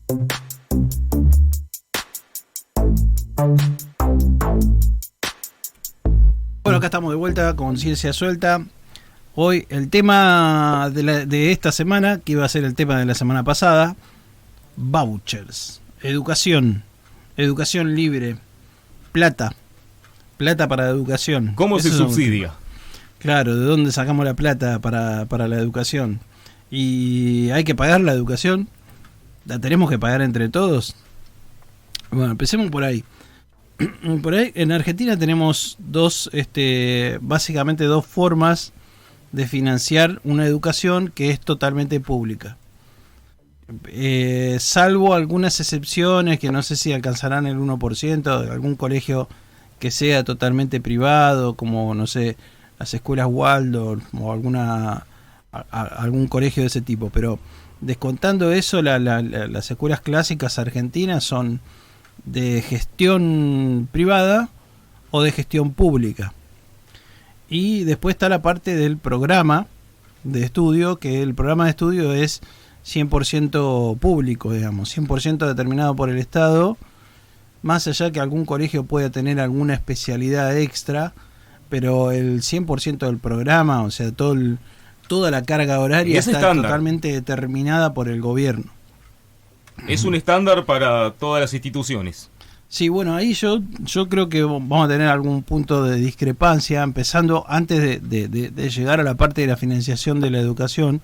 Bueno, acá estamos de vuelta con Ciencia Suelta. Hoy el tema de esta semana, que iba a ser el tema de la semana pasada, vouchers, educación libre, plata para educación. ¿Cómo se subsidia? Claro, ¿de dónde sacamos la plata para la educación? ¿Y hay que pagar la educación? ¿La tenemos que pagar entre todos? Bueno, empecemos por ahí. Por ahí, en Argentina tenemos básicamente dos formas de financiar una educación que es totalmente pública. Salvo algunas excepciones que no sé si alcanzarán el 1% de algún colegio que sea totalmente privado, como, no sé, las escuelas Waldorf o algún colegio de ese tipo. Pero descontando eso, las escuelas clásicas argentinas son de gestión privada o de gestión pública. Y después está la parte del programa de estudio, que el programa de estudio es 100% público, digamos, 100% determinado por el Estado, más allá que algún colegio pueda tener alguna especialidad extra, pero el 100% del programa, o sea, toda la carga horaria está totalmente determinada por el gobierno. Es un estándar para todas las instituciones. Sí, bueno, ahí yo creo que vamos a tener algún punto de discrepancia, empezando antes de llegar a la parte de la financiación de la educación,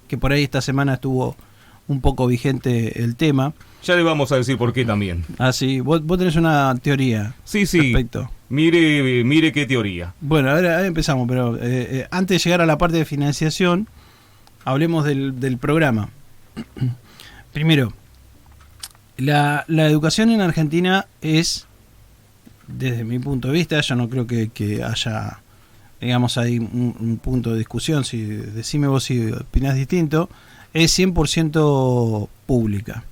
que por ahí esta semana estuvo un poco vigente el tema. Ya le vamos a decir por qué también. Ah, sí, vos tenés una teoría. Sí. Respecto. Mire qué teoría. Bueno, ahora empezamos, pero antes de llegar a la parte de financiación, hablemos del programa. Primero, la educación en Argentina es, desde mi punto de vista, yo no creo que haya, digamos, ahí un punto de discusión, decime vos si opinás distinto, es 100% pública.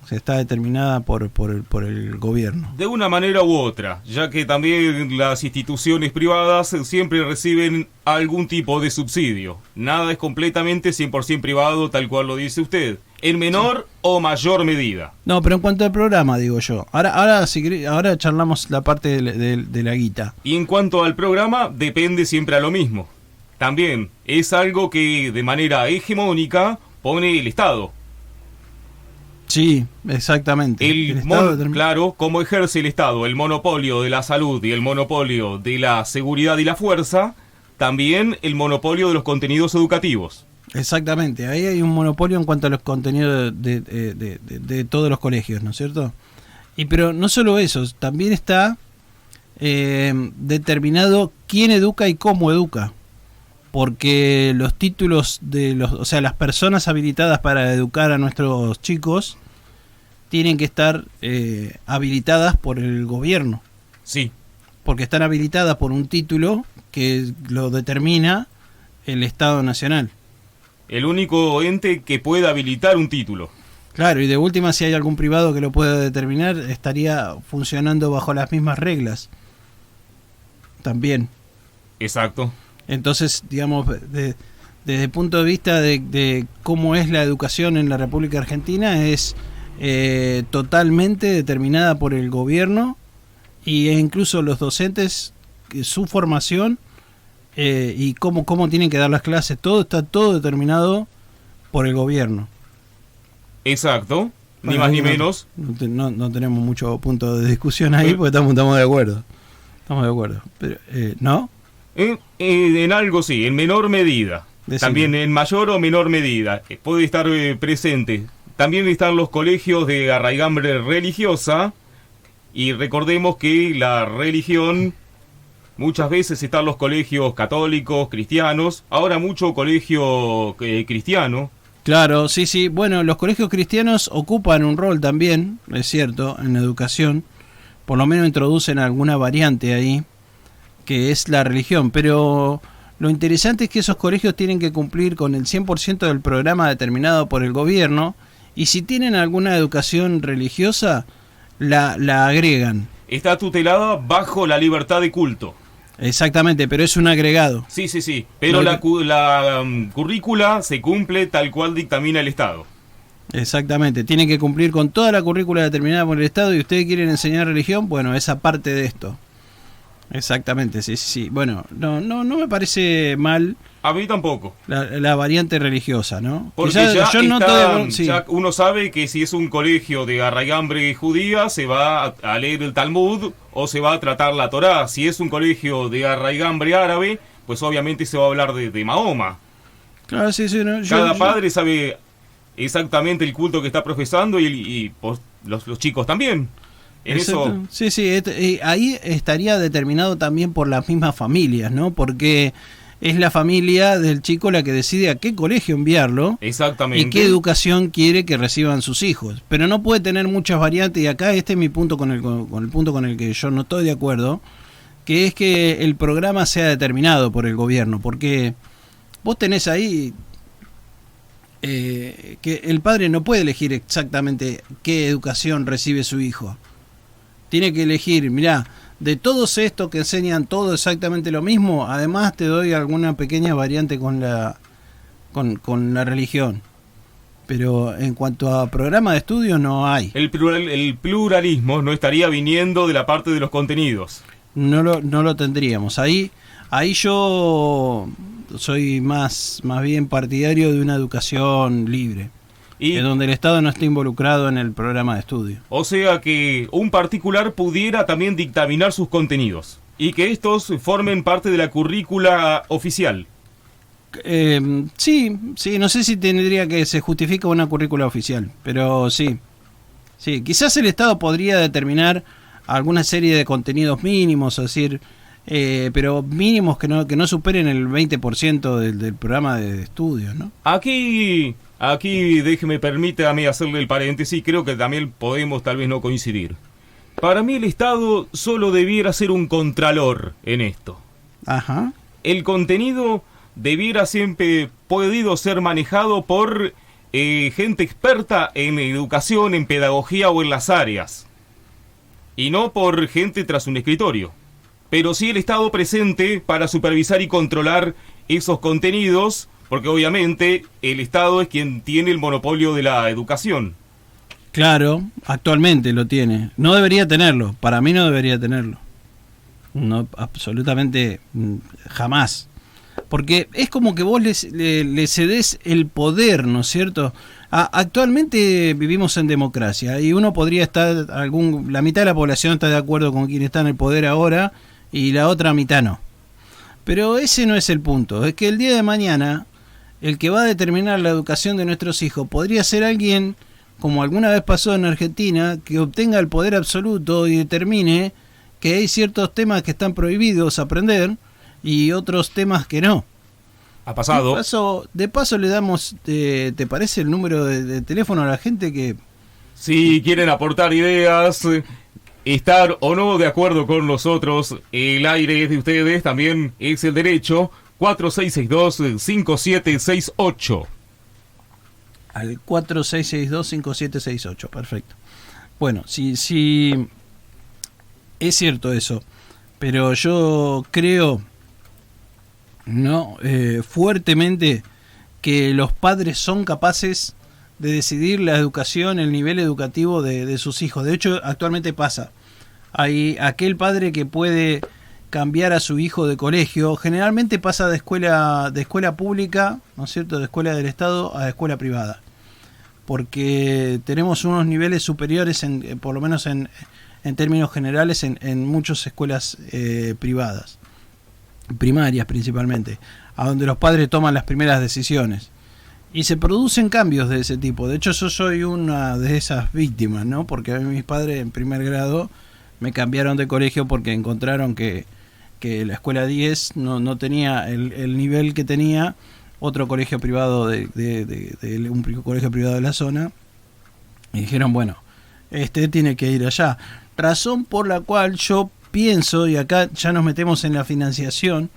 O sea, está determinada por el gobierno. De una manera u otra, ya que también las instituciones privadas siempre reciben algún tipo de subsidio. Nada es completamente 100% privado, tal cual lo dice usted, en menor o mayor medida. No, pero en cuanto al programa, digo yo. Ahora charlamos la parte de la guita. Y en cuanto al programa, depende siempre a lo mismo. También es algo que de manera hegemónica pone el Estado. Sí, exactamente. Claro, como ejerce el Estado el monopolio de la salud y el monopolio de la seguridad y la fuerza, también el monopolio de los contenidos educativos. Exactamente, ahí hay un monopolio en cuanto a los contenidos de todos los colegios, ¿no es cierto? Pero no solo eso, también está determinado quién educa y cómo educa. Porque los títulos o sea, las personas habilitadas para educar a nuestros chicos tienen que estar habilitadas por el gobierno. Sí. Porque están habilitadas por un título que lo determina el Estado Nacional. El único ente que pueda habilitar un título. Claro, y de última, si hay algún privado que lo pueda determinar, estaría funcionando bajo las mismas reglas. También. Exacto. Entonces, digamos, desde el punto de vista de cómo es la educación en la República Argentina, es totalmente determinada por el gobierno e incluso los docentes, su formación y cómo tienen que dar las clases, está todo determinado por el gobierno. Exacto, ni más ni menos. No tenemos mucho punto de discusión ahí porque estamos de acuerdo. Estamos de acuerdo, pero ¿no? En algo sí, en menor medida. Decime. También en mayor o menor medida puede estar presente. También están los colegios de arraigambre religiosa. Y recordemos que la religión, muchas veces están los colegios católicos, cristianos. Ahora mucho colegio cristiano. Claro, sí. Bueno, los colegios cristianos ocupan un rol también, es cierto, en la educación. Por lo menos introducen alguna variante ahí, que es la religión, pero lo interesante es que esos colegios tienen que cumplir con el 100% del programa determinado por el gobierno, y si tienen alguna educación religiosa, la agregan. Está tutelada bajo la libertad de culto. Exactamente, pero es un agregado. Sí, pero la currícula se cumple tal cual dictamina el Estado. Exactamente, tienen que cumplir con toda la currícula determinada por el Estado y ustedes quieren enseñar religión, bueno, esa parte de esto. Exactamente, sí. Bueno, no me parece mal. A mí tampoco. La variante religiosa, ¿no? Porque ya uno sabe que si es un colegio de arraigambre judía, se va a leer el Talmud o se va a tratar la Torá. Si es un colegio de arraigambre árabe, pues obviamente se va a hablar de Mahoma. Claro, sí, no, Cada padre sabe exactamente el culto que está profesando y pues, los chicos también. Eso... Sí, ahí estaría determinado también por las mismas familias, ¿no? Porque es la familia del chico la que decide a qué colegio enviarlo. Exactamente. Y qué educación quiere que reciban sus hijos. Pero no puede tener muchas variantes, y acá este es mi punto con el punto con el que yo no estoy de acuerdo, que es que el programa sea determinado por el gobierno, porque vos tenés ahí que el padre no puede elegir exactamente qué educación recibe su hijo. Tiene que elegir, mirá, de todos estos que enseñan todo exactamente lo mismo, además te doy alguna pequeña variante con la religión. Pero en cuanto a programa de estudio no hay. El pluralismo no estaría viniendo de la parte de los contenidos. No lo tendríamos. Ahí yo soy más bien partidario de una educación libre. En donde el Estado no esté involucrado en el programa de estudio. O sea que un particular pudiera también dictaminar sus contenidos y que estos formen parte de la currícula oficial. Sí, no sé si tendría que se justifica una currícula oficial, pero sí, quizás el Estado podría determinar alguna serie de contenidos mínimos, es decir, pero mínimos que no superen el 20% del programa de estudio, ¿no? Aquí permítame hacerle el paréntesis, creo que también podemos tal vez no coincidir. Para mí el Estado solo debiera ser un contralor en esto. Ajá. El contenido debiera siempre podido ser manejado por gente experta en educación, en pedagogía o en las áreas. Y no por gente tras un escritorio. Pero sí el Estado presente para supervisar y controlar esos contenidos, porque obviamente el Estado es quien tiene el monopolio de la educación. Claro, actualmente lo tiene. No debería tenerlo, para mí no debería tenerlo. No, absolutamente jamás. Porque es como que vos le cedés el poder, ¿no es cierto? Actualmente vivimos en democracia y uno podría estar, la mitad de la población está de acuerdo con quien está en el poder ahora y la otra mitad no. Pero ese no es el punto, es que el día de mañana el que va a determinar la educación de nuestros hijos podría ser alguien, como alguna vez pasó en Argentina, que obtenga el poder absoluto y determine que hay ciertos temas que están prohibidos aprender y otros temas que no. Ha pasado. De paso le damos, ¿te parece el número de teléfono a la gente que... Si quieren aportar ideas, estar o no de acuerdo con nosotros, el aire es de ustedes, también es el derecho. 4662-5768. Al 4662-5768, perfecto. Bueno, sí, es cierto eso, pero yo creo fuertemente que los padres son capaces de decidir la educación, el nivel educativo de sus hijos. De hecho, actualmente pasa. Hay aquel padre que puede cambiar a su hijo de colegio, generalmente pasa de escuela pública, ¿no es cierto?, de escuela del Estado a escuela privada, porque tenemos unos niveles superiores, por lo menos en términos generales, en muchas escuelas privadas, primarias principalmente, a donde los padres toman las primeras decisiones. Y se producen cambios de ese tipo. De hecho, yo soy una de esas víctimas, ¿no? Porque a mí mis padres en primer grado me cambiaron de colegio porque encontraron que la escuela 10 no tenía el nivel que tenía otro colegio privado de un colegio privado de la zona, y dijeron, bueno, este tiene que ir allá. Razón por la cual yo pienso, y acá ya nos metemos en la financiación,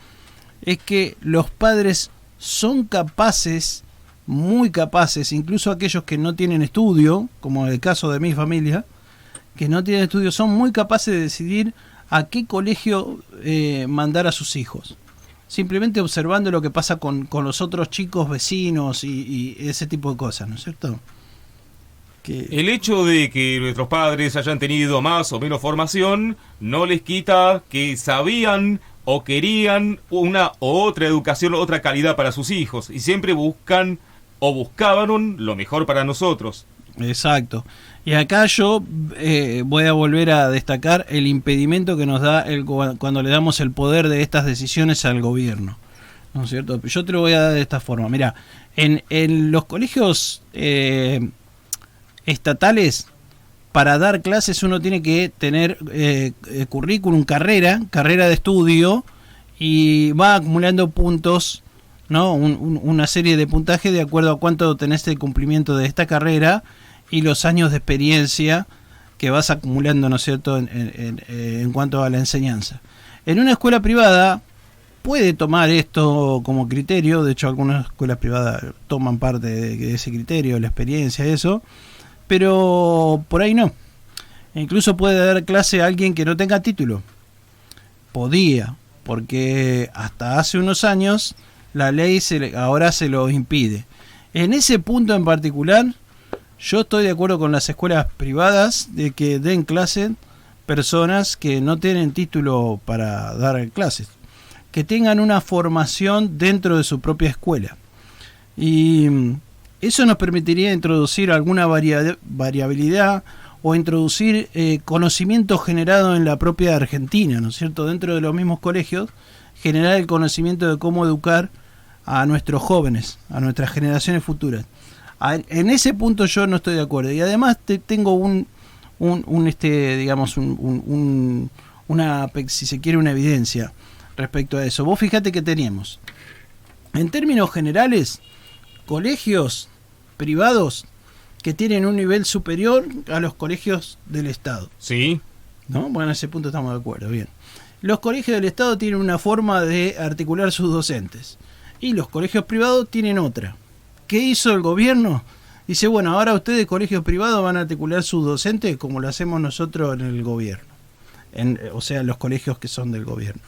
es que los padres son capaces, muy capaces, incluso aquellos que no tienen estudio, como el caso de mi familia, que no tienen estudio, son muy capaces de decidir a qué colegio mandar a sus hijos. Simplemente observando lo que pasa con los otros chicos vecinos y ese tipo de cosas, ¿no es cierto? El hecho de que nuestros padres hayan tenido más o menos formación no les quita que sabían o querían una u otra educación, otra calidad para sus hijos, y siempre buscan o buscaban lo mejor para nosotros. Exacto. Y acá yo voy a volver a destacar el impedimento que nos da cuando le damos el poder de estas decisiones al gobierno, ¿no es cierto? Yo te lo voy a dar de esta forma. Mira, en los colegios estatales, para dar clases uno tiene que tener currículum, carrera de estudio, y va acumulando puntos, ¿no? Una serie de puntajes de acuerdo a cuánto tenés de cumplimiento de esta carrera y los años de experiencia que vas acumulando, ¿no es cierto?, en cuanto a la enseñanza. En una escuela privada puede tomar esto como criterio, de hecho algunas escuelas privadas toman parte de ese criterio, la experiencia, eso, pero por ahí no. Incluso puede dar clase a alguien que no tenga título. Podía, porque hasta hace unos años la ley ahora se lo impide. En ese punto en particular, yo estoy de acuerdo con las escuelas privadas de que den clases personas que no tienen título para dar clases, que tengan una formación dentro de su propia escuela. Y eso nos permitiría introducir alguna variabilidad o introducir conocimiento generado en la propia Argentina, ¿no es cierto? Dentro de los mismos colegios, generar el conocimiento de cómo educar a nuestros jóvenes, a nuestras generaciones futuras. En ese punto yo no estoy de acuerdo. Y además tengo una, si se quiere, una evidencia respecto a eso. Vos fíjate que teníamos, en términos generales, colegios privados que tienen un nivel superior a los colegios del Estado. Sí. ¿No? Bueno, en ese punto estamos de acuerdo, bien. Los colegios del Estado tienen una forma de articular sus docentes y los colegios privados tienen otra. ¿Qué hizo el gobierno? Dice, bueno, ahora ustedes, colegios privados, van a articular sus docentes como lo hacemos nosotros en el gobierno. O sea, los colegios que son del gobierno.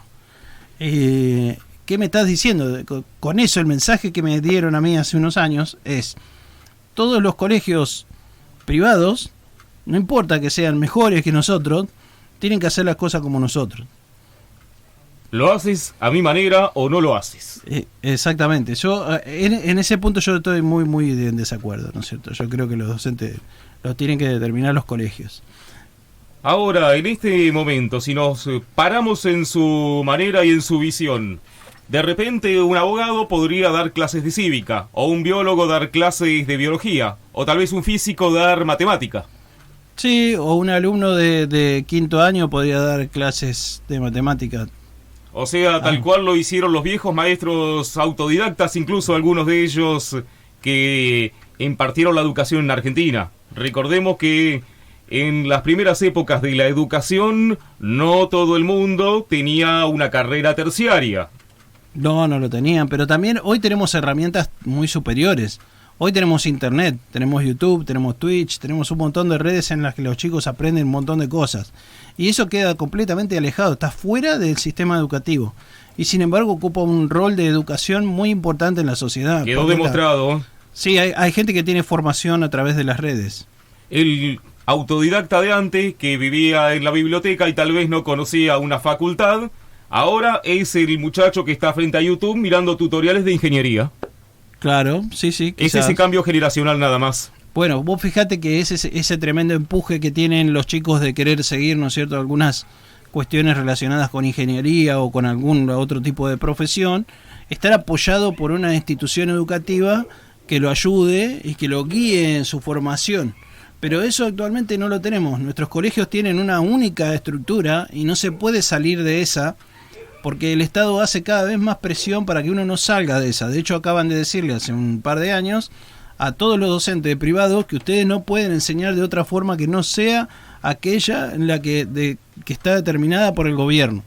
¿Qué me estás diciendo? Con eso, el mensaje que me dieron a mí hace unos años es: todos los colegios privados, no importa que sean mejores que nosotros, tienen que hacer las cosas como nosotros. ¿Lo haces a mi manera o no lo haces? Exactamente. Yo en ese punto yo estoy muy en desacuerdo, ¿no es cierto? Yo creo que los docentes los tienen que determinar los colegios. Ahora, en este momento, si nos paramos en su manera y en su visión, de repente un abogado podría dar clases de cívica, o un biólogo dar clases de biología, o tal vez un físico dar matemática. Sí, o un alumno de quinto año podría dar clases de matemática. O sea, tal cual lo hicieron los viejos maestros autodidactas, incluso algunos de ellos que impartieron la educación en Argentina. Recordemos que en las primeras épocas de la educación, no todo el mundo tenía una carrera terciaria. No lo tenían, pero también hoy tenemos herramientas muy superiores. Hoy tenemos internet, tenemos YouTube, tenemos Twitch, tenemos un montón de redes en las que los chicos aprenden un montón de cosas. Y eso queda completamente alejado, está fuera del sistema educativo. Y sin embargo ocupa un rol de educación muy importante en la sociedad. Quedó demostrado. Sí, hay gente que tiene formación a través de las redes. El autodidacta de antes, que vivía en la biblioteca y tal vez no conocía una facultad, ahora es el muchacho que está frente a YouTube mirando tutoriales de ingeniería. Claro, sí, quizás. Es ese cambio generacional nada más. Bueno, vos fijate que ese tremendo empuje que tienen los chicos de querer seguir, ¿no es cierto?, algunas cuestiones relacionadas con ingeniería o con algún otro tipo de profesión, estar apoyado por una institución educativa que lo ayude y que lo guíe en su formación. Pero eso actualmente no lo tenemos. Nuestros colegios tienen una única estructura y no se puede salir de esa, porque el Estado hace cada vez más presión para que uno no salga de esa. De hecho, acaban de decirle hace un par de años a todos los docentes privados que ustedes no pueden enseñar de otra forma que no sea aquella en la que está determinada por el gobierno.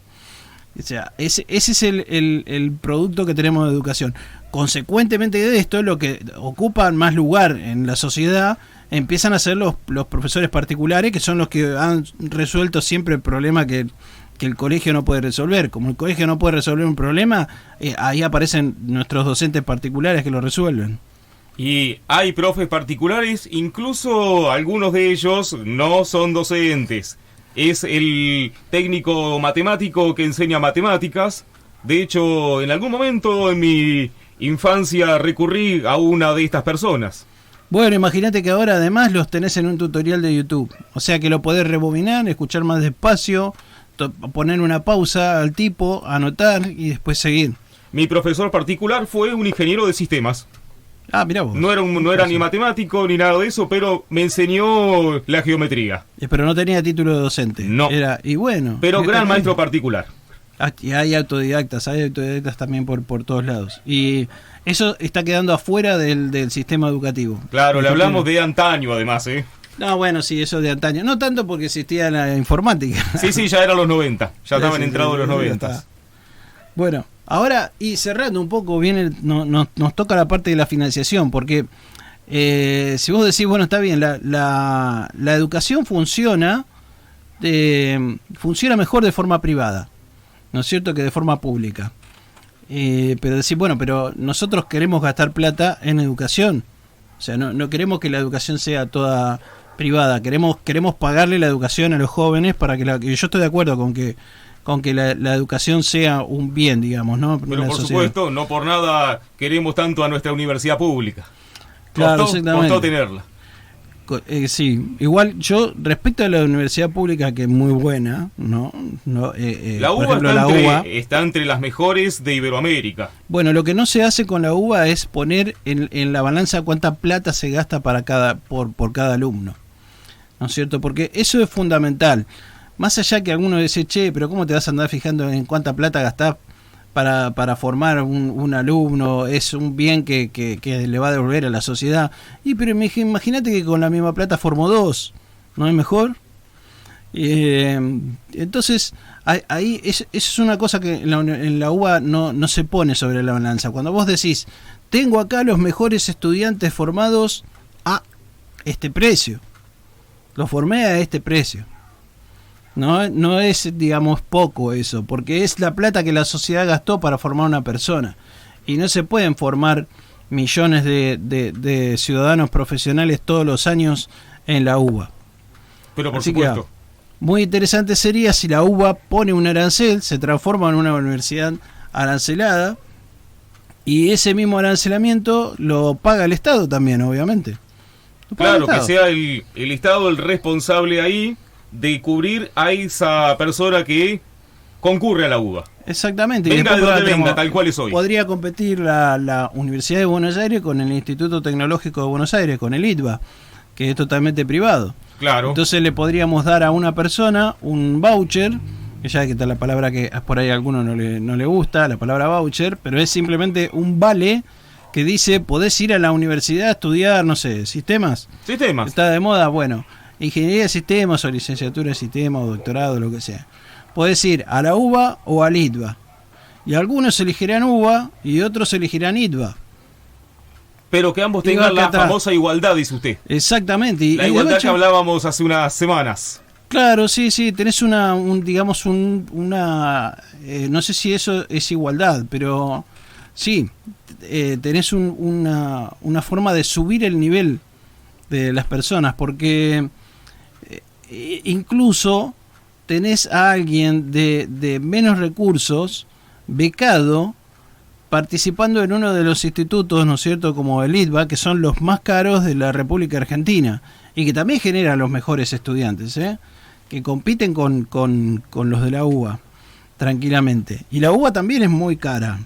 O sea, ese es el producto que tenemos de educación. Consecuentemente de esto, lo que ocupan más lugar en la sociedad empiezan a ser los profesores particulares, que son los que han resuelto siempre el problema que el colegio no puede resolver. Como el colegio no puede resolver un problema, ahí aparecen nuestros docentes particulares que lo resuelven. Y hay profes particulares, incluso algunos de ellos no son docentes. Es el técnico matemático que enseña matemáticas. De hecho, en algún momento en mi infancia recurrí a una de estas personas. Bueno, imagínate que ahora además los tenés en un tutorial de YouTube. O sea que lo podés rebobinar, escuchar más despacio, poner una pausa al tipo, anotar y después seguir. Mi profesor particular fue un ingeniero de sistemas. Ah, mirá vos. No era ni matemático ni nada de eso, pero me enseñó la geometría. Pero no tenía título de docente. No. Y bueno. Pero gran maestro particular. Y hay autodidactas también por todos lados. Y eso está quedando afuera del sistema educativo. Claro, le hablamos de antaño además, ¿eh? No, bueno, sí, eso de antaño. No tanto porque existía la informática. Sí, ya eran los 90. Ya estaban entrados los 90. Bueno, ahora, y cerrando un poco, nos toca la parte de la financiación, porque si vos decís, bueno, está bien, la educación funciona mejor de forma privada, ¿no es cierto?, que de forma pública. Pero decir, bueno, pero nosotros queremos gastar plata en educación. O sea, no queremos que la educación sea toda privada. Queremos pagarle la educación a los jóvenes para que yo estoy de acuerdo con que la educación sea un bien, digamos, ¿no? Pero por supuesto, no por nada queremos tanto a nuestra universidad pública. Claro, exactamente. Costó tenerla. Sí, igual yo respecto a la universidad pública, que es muy buena, ¿no? La UBA está entre las mejores de Iberoamérica. Bueno, lo que no se hace con la UBA es poner en la balanza cuánta plata se gasta por cada alumno, ¿no es cierto? Porque eso es fundamental. Más allá que alguno dice, che, pero ¿cómo te vas a andar fijando en cuánta plata gastás para formar un alumno? Es un bien que le va a devolver a la sociedad. Pero imagínate que con la misma plata formó 2, ¿no es mejor? Entonces, ahí es una cosa que en la UBA no se pone sobre la balanza. Cuando vos decís, tengo acá los mejores estudiantes formados a este precio, los formé a este precio. No es, digamos, poco eso, porque es la plata que la sociedad gastó para formar una persona. Y no se pueden formar millones de ciudadanos profesionales todos los años en la UBA. Pero por supuesto. Muy interesante sería si la UBA pone un arancel, se transforma en una universidad arancelada, y ese mismo arancelamiento lo paga el Estado también, obviamente. Claro, que sea el Estado el responsable ahí de cubrir a esa persona que concurre a la UBA. Exactamente. Venga de donde venga, tal cual es hoy. Podría competir la Universidad de Buenos Aires con el Instituto Tecnológico de Buenos Aires, con el ITBA, que es totalmente privado. Claro. Entonces le podríamos dar a una persona un voucher, que ya que está la palabra que por ahí a alguno no le gusta, la palabra voucher, pero es simplemente un vale que dice, podés ir a la universidad a estudiar, no sé, sistemas. Está de moda, bueno, ingeniería de sistemas o licenciatura de sistemas o doctorado, lo que sea. Podés ir a la UBA o al ITBA. Y algunos elegirán UBA y otros elegirán ITBA. Pero que ambos tengan la famosa igualdad, dice usted. Exactamente. La igualdad que hablábamos hace unas semanas. Claro, sí, tenés una no sé si eso es igualdad, pero sí, tenés una forma de subir el nivel de las personas, porque incluso tenés a alguien de menos recursos becado participando en uno de los institutos, ¿no es cierto?, como el ITBA, que son los más caros de la República Argentina y que también generan los mejores estudiantes, que compiten con los de la UBA tranquilamente. Y la UBA también es muy cara.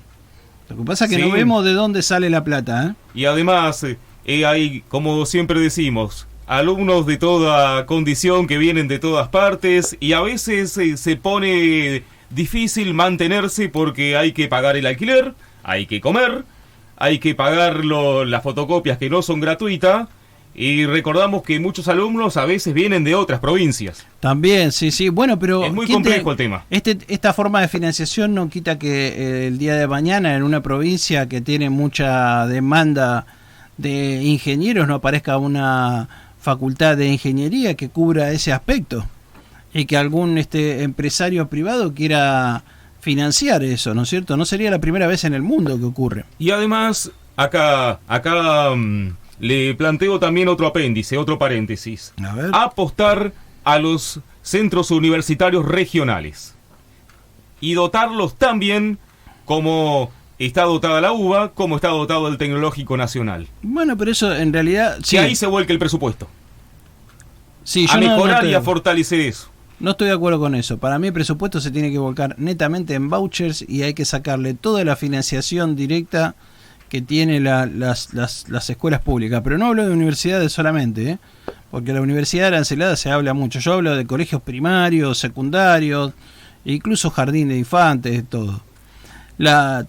Lo que pasa es que no vemos de dónde sale la plata. Y además hay, como siempre decimos, alumnos de toda condición que vienen de todas partes y a veces se pone difícil mantenerse porque hay que pagar el alquiler, hay que comer, hay que pagar las fotocopias que no son gratuitas, y recordamos que muchos alumnos a veces vienen de otras provincias. También, sí, bueno, pero es muy complejo el tema. Esta forma de financiación no quita que el día de mañana en una provincia que tiene mucha demanda de ingenieros no aparezca una facultad de ingeniería que cubra ese aspecto y que algún empresario privado quiera financiar eso, ¿no es cierto? No sería la primera vez en el mundo que ocurre. Y además Acá le planteo también otro apéndice, otro paréntesis. A ver. Apostar a los centros universitarios regionales y dotarlos también como está dotada la UBA, como está dotado el Tecnológico Nacional. Bueno, pero eso en realidad... Que sí. ahí se vuelque el presupuesto. Sí, a yo mejorar no y a fortalecer eso. No estoy de acuerdo con eso. Para mí el presupuesto se tiene que volcar netamente en vouchers y hay que sacarle toda la financiación directa que tiene las escuelas públicas. Pero no hablo de universidades solamente, porque la universidad arancelada se habla mucho. Yo hablo de colegios primarios, secundarios, incluso jardín de infantes, todo.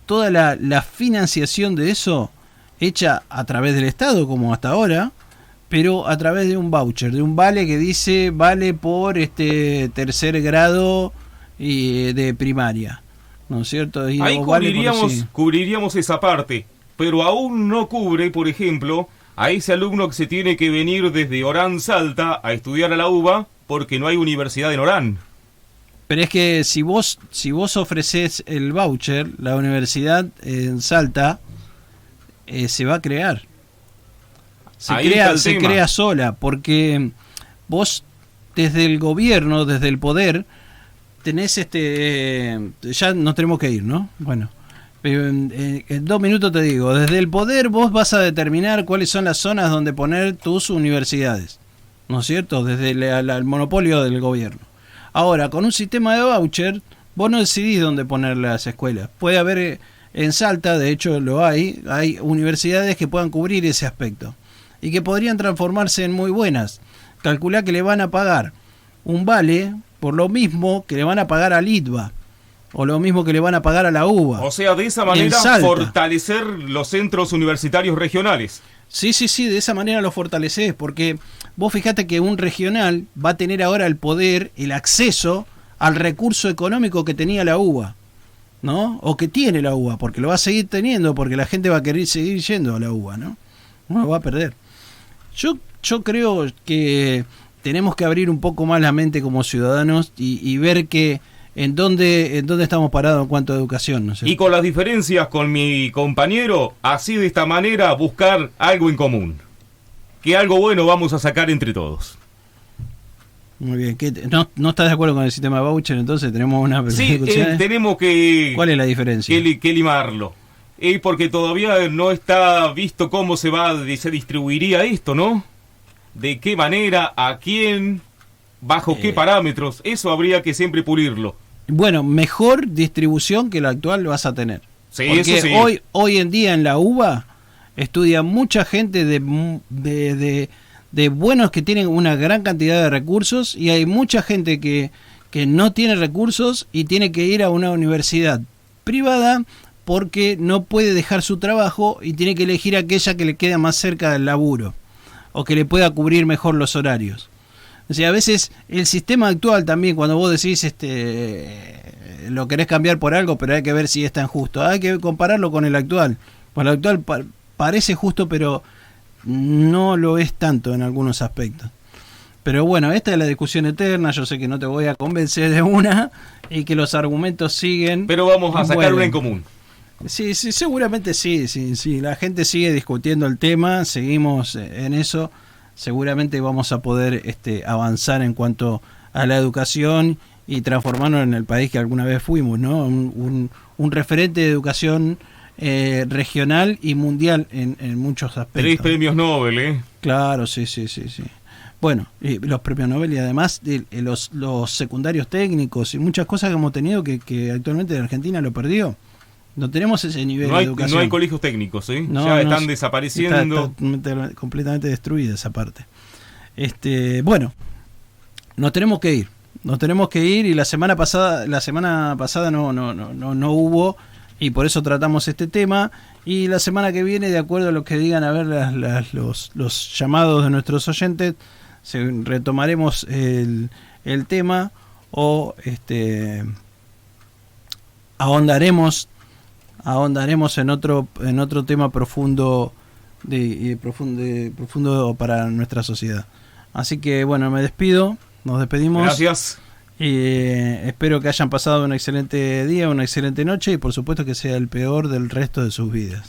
Toda la financiación de eso hecha a través del Estado, como hasta ahora, pero a través de un voucher, de un vale que dice vale por tercer grado de primaria, ¿no es cierto? Y ahí vale cubriríamos esa parte, pero aún no cubre, por ejemplo, a ese alumno que se tiene que venir desde Orán Salta a estudiar a la UBA porque no hay universidad en Orán. Pero es que si vos ofreces el voucher, la universidad en Salta se va a crear. Se crea sola, porque vos desde el gobierno, desde el poder, tenés ya nos tenemos que ir, ¿no? Bueno, en 2 minutos te digo, desde el poder vos vas a determinar cuáles son las zonas donde poner tus universidades, ¿no es cierto? Desde el monopolio del gobierno. Ahora, con un sistema de voucher, vos no decidís dónde poner las escuelas. Puede haber en Salta, de hecho lo hay universidades que puedan cubrir ese aspecto y que podrían transformarse en muy buenas. Calculá que le van a pagar un vale por lo mismo que le van a pagar al ITBA o lo mismo que le van a pagar a la UBA. O sea, de esa manera fortalecer los centros universitarios regionales. Sí, de esa manera lo fortalecés, porque vos fijate que un regional va a tener ahora el poder, el acceso al recurso económico que tenía la UBA, ¿no? O que tiene la UBA, porque lo va a seguir teniendo, porque la gente va a querer seguir yendo a la UBA, ¿no? No lo va a perder. Yo creo que tenemos que abrir un poco más la mente como ciudadanos y ver que en dónde estamos parados en cuanto a educación, ¿no sé? Y con las diferencias con mi compañero, así de esta manera buscar algo en común. Que algo bueno vamos a sacar entre todos. Muy bien. ¿No estás de acuerdo con el sistema de voucher? Entonces tenemos una... Sí, tenemos que... ¿Cuál es la diferencia? Que limarlo. Porque todavía no está visto cómo se distribuiría esto, ¿no? De qué manera, a quién, bajo qué parámetros. Eso habría que siempre pulirlo. Bueno, mejor distribución que la actual vas a tener. Sí, porque eso sí. Hoy en día en la UBA estudia mucha gente de buenos que tienen una gran cantidad de recursos, y hay mucha gente que no tiene recursos y tiene que ir a una universidad privada porque no puede dejar su trabajo y tiene que elegir aquella que le queda más cerca del laburo o que le pueda cubrir mejor los horarios. O sea, a veces el sistema actual también, cuando vos decís lo querés cambiar por algo, pero hay que ver si es tan justo. Hay que compararlo con el actual. Pues el actual parece justo, pero no lo es tanto en algunos aspectos. Pero bueno, esta es la discusión eterna. Yo sé que no te voy a convencer de una y que los argumentos siguen. Pero vamos a sacar una en común. Sí, seguramente sí. La gente sigue discutiendo el tema, seguimos en eso. Seguramente vamos a poder avanzar en cuanto a la educación y transformarnos en el país que alguna vez fuimos, ¿no? Un referente de educación regional y mundial en muchos aspectos. 3 premios Nobel, ¿eh? Claro, sí. Bueno, y los premios Nobel y además los secundarios técnicos y muchas cosas que hemos tenido que actualmente en Argentina lo perdió. No tenemos ese nivel de educación. No hay colegios técnicos, ¿eh? No, ya están desapareciendo. Está completamente destruida esa parte. Bueno, nos tenemos que ir y la semana pasada no hubo, y por eso tratamos este tema, y la semana que viene, de acuerdo a lo que digan a ver los llamados de nuestros oyentes, retomaremos el tema o ahondaremos en otro tema profundo profundo para nuestra sociedad. Así que bueno, me despido, nos despedimos. Gracias. Espero que hayan pasado un excelente día, una excelente noche, y por supuesto que sea el peor del resto de sus vidas.